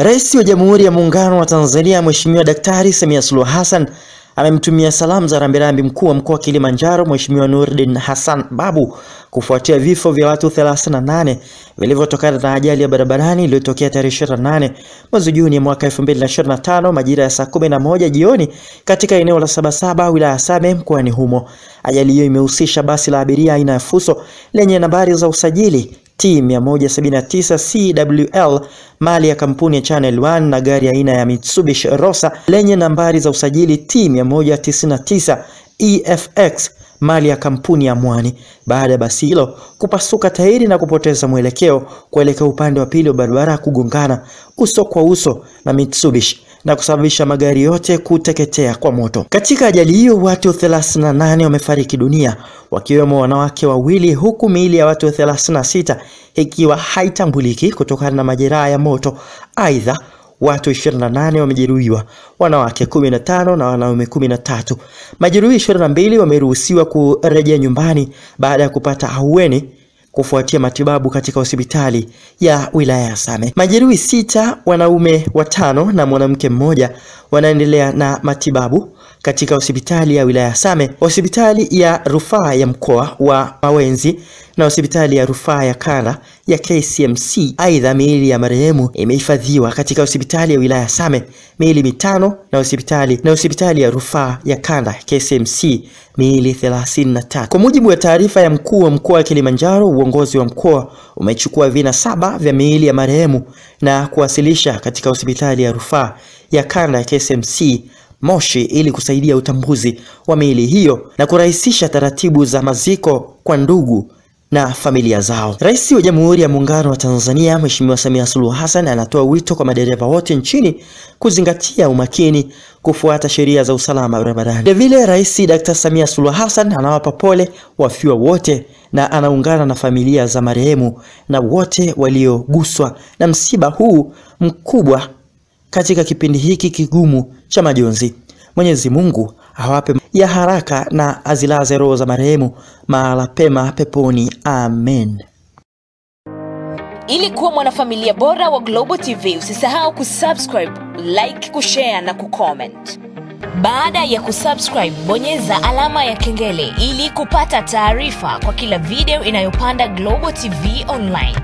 Rais wa Jamhuri ya Muungano wa Tanzania Mheshimiwa Daktari Samia Suluhu Hassan amemtumia salamu za rambirambi mkuu wa mkoa wa Kilimanjaro Mheshimiwa Nurdin Hassan Babu kufuatia vifo vya watu 38 vilivyotokana na ajali ya barabarani iliyotokea tarehe 28 mwezi Juni mwaka 2025 majira ya saa 11 jioni katika eneo la Sabasaba wilaya ya Same mkoani humo. Ajali hiyo imehusisha basi la abiria aina ya Fuso lenye nambari za usajili T179 CWL mali ya kampuni ya Channel One na gari aina ya Mitsubishi Rosa lenye nambari za usajili T199 EFX mali ya kampuni ya Mwani. Baada ya basi hilo kupasuka tairi na kupoteza mwelekeo kuelekea upande wa pili wa barabara kugongana uso kwa uso na Mitsubishi na kusababisha magari yote kuteketea kwa moto. Katika ajali hiyo watu 38 wamefariki dunia wakiwemo wanawake wawili, huku miili ya watu 36 ikiwa haitambuliki kutokana na majeraha ya moto. Aidha, watu 28 wamejeruhiwa, wanawake 15 na wanaume 13. Majeruhi 22 wameruhusiwa kurejea nyumbani baada ya kupata ahueni kufuatia matibabu katika hospitali ya wilaya ya Same. Majeruhi 6, wanaume 5 na mwanamke mmoja wanaendelea na matibabu katika hospitali ya wilaya ya Same, hospitali ya rufaa ya mkoa wa Mawenzi na hospitali ya rufaa ya kanda ya KCMC. Aidha, miili ya marehemu imehifadhiwa katika hospitali ya wilaya ya Same, miili 5 na hospitali ya rufaa ya kanda KCMC miili 33. Kwa mujibu wa taarifa ya mkuu wa mkoa wa Kilimanjaro, uongozi wa mkoa umechukua vinasaba vya miili ya marehemu na kuwasilisha katika hospitali ya rufaa ya kanda ya KCMC Moshi ili kusaidia utambuzi wa miili hiyo na kurahisisha taratibu za maziko kwa ndugu na familia zao. Rais wa Jamhuri ya Muungano wa Tanzania Mheshimiwa Samia Suluhu Hassan anatoa wito kwa madereva wote nchini kuzingatia umakini, kufuata sheria za usalama barabarani. Vile Rais Dr. Samia Suluhu Hassan anawapa pole wafiwa wote na anaungana na familia za marehemu na wote walioguswa na msiba huu mkubwa katika kipindi hiki kigumu cha majonzi. Mwenyezi Mungu awape ya haraka na azilaze roho za marehemu mahala pema peponi. Amen. Ili kuwa mwanafamilia bora wa Global TV, usisahau kusubscribe, like, kushare na kucomment. Baada ya kusubscribe, bonyeza alama ya kengele ili kupata taarifa kwa kila video inayopanda Global TV Online.